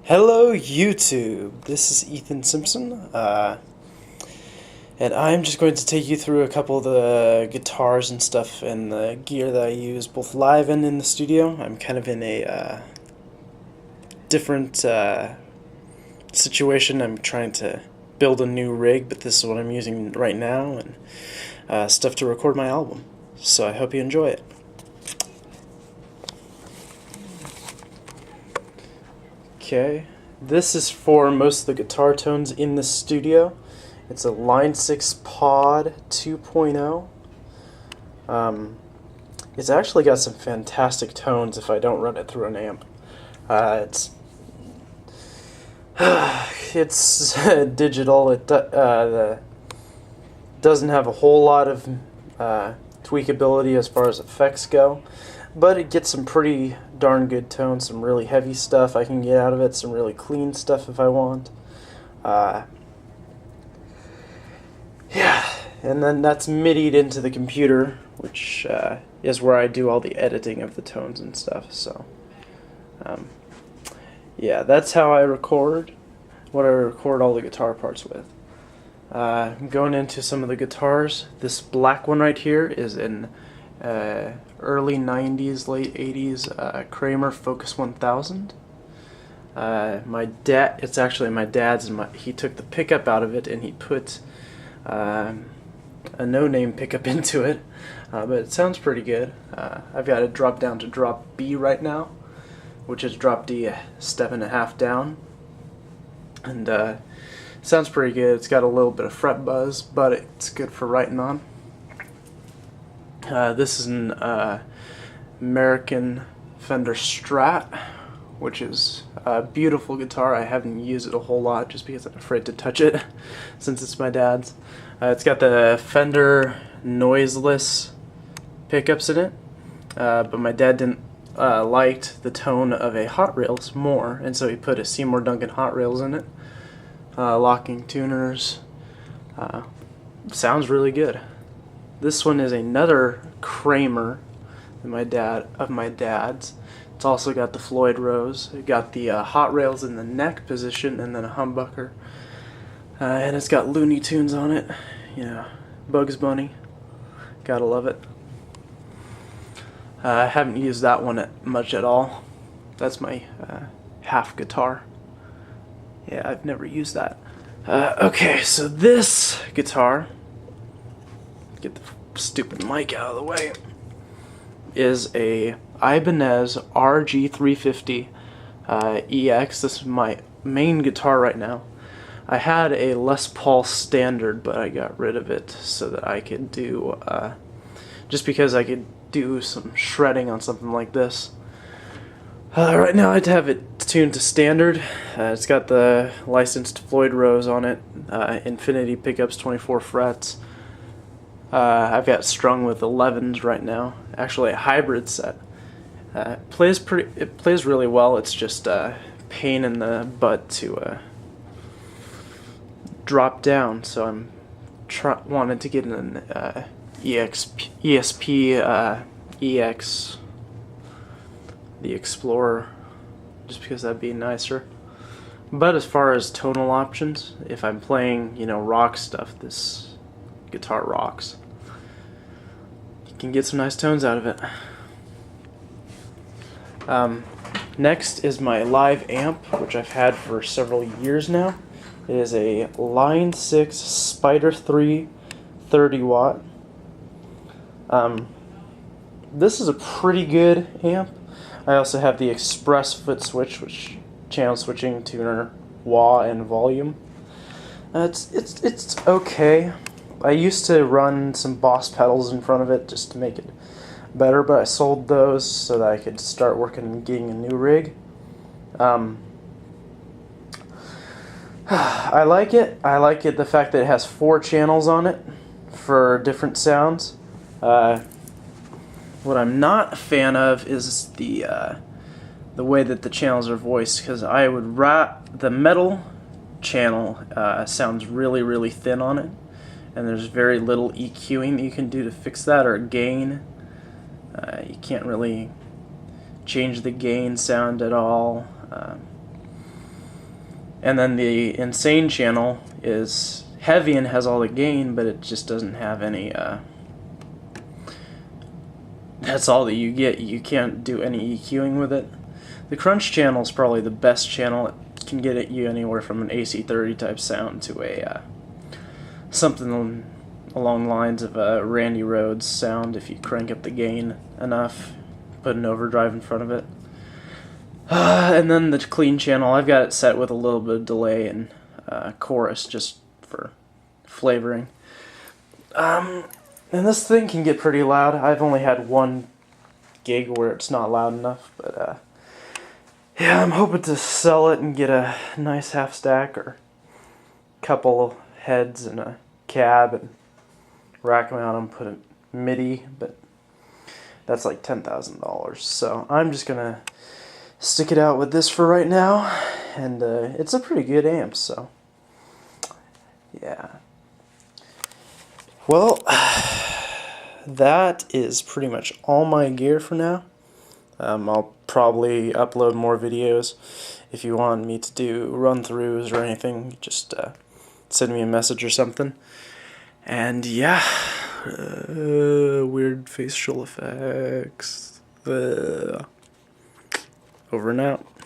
Hello YouTube, this is Ethan Simpson, and I'm just going to take you through a couple of the guitars and stuff and the gear that I use both live and in the studio. I'm kind of in a different situation. I'm trying to build a new rig, but this is what I'm using right now, and stuff to record my album. So I hope you enjoy it. Okay, this is for most of the guitar tones in the studio. It's a Line 6 Pod 2.0. It's actually got some fantastic tones if I don't run it through an amp. It's digital. It doesn't have a whole lot of tweakability as far as effects go, but it gets some pretty darn good tones, some really heavy stuff I can get out of it, some really clean stuff if I want. Yeah, and then that's MIDI'd into the computer, which is where I do all the editing of the tones and stuff. So, yeah, that's how I record, what I record all the guitar parts with. I'm going into some of the guitars. This black one right here is an early 90s, late 80s Kramer Focus 1000. It's actually my dad's, and he took the pickup out of it and he put a no-name pickup into it, but it sounds pretty good. I've got it dropped down to drop B right now, which is drop D a step and a half down, and sounds pretty good. It's got a little bit of fret buzz, but it's good for writing on. This is an American Fender Strat, which is a beautiful guitar. I haven't used it a whole lot just because I'm afraid to touch it since it's my dad's. It's got the Fender noiseless pickups in it, but my dad didn't liked the tone of a Hot Rails more, and so he put a Seymour Duncan Hot Rails in it. Locking tuners. Sounds really good. This one is another Kramer of my dad's. It's also got the Floyd Rose. It got the Hot Rails in the neck position and then a humbucker. And it's got Looney Tunes on it. You know, Bugs Bunny. Gotta love it. I haven't used that one much at all. That's my half guitar. Yeah, I've never used that. Okay, so this guitar, get the stupid mic out of the way, is a Ibanez RG350 EX. This is my main guitar right now. I had a Les Paul Standard, but I got rid of it so that I could do, just because I could do some shredding on something like this. Right now I'd have it tuned to standard. It's got the licensed Floyd Rose on it, Infinity pickups, 24 frets. I've got strung with 11s right now, actually a hybrid set. It plays really well. It's just a pain in the butt to drop down, so I'm wanted to get an ESP EX, the Explorer, just because that'd be nicer. But as far as tonal options, if I'm playing, you know, rock stuff, this guitar rocks. You can get some nice tones out of it. Next is my live amp, which I've had for several years now. It is a Line 6 Spider 3 30 watt. This is a pretty good amp. I also have the Express foot switch, which channel switching, tuner, wah, and volume. It's okay. I used to run some Boss pedals in front of it just to make it better, but I sold those so that I could start working on getting a new rig. I like it. I like it the fact that it has 4 channels on it for different sounds. What I'm not a fan of is the way that the channels are voiced, because I would the metal channel sounds really thin on it, and there's very little EQing that you can do to fix that, or gain. You can't really change the gain sound at all. And then the insane channel is heavy and has all the gain, but it just doesn't have any, that's all that you get. You can't do any EQing with it. The crunch channel is probably the best channel. It can get at you anywhere from an AC30 type sound to a something along the lines of a Randy Rhoads sound if you crank up the gain enough, put an overdrive in front of it. And then the clean channel, I've got it set with a little bit of delay and chorus just for flavoring. And this thing can get pretty loud. I've only had one gig where it's not loud enough, but yeah, I'm hoping to sell it and get a nice half stack or couple heads and a cab and rack mount and put a MIDI, but that's like $10,000. So I'm just gonna stick it out with this for right now, and it's a pretty good amp, so yeah. Well, that is pretty much all my gear for now. I'll probably upload more videos. If you want me to do run-throughs or anything, just send me a message or something. And yeah, weird facial effects. Over and out.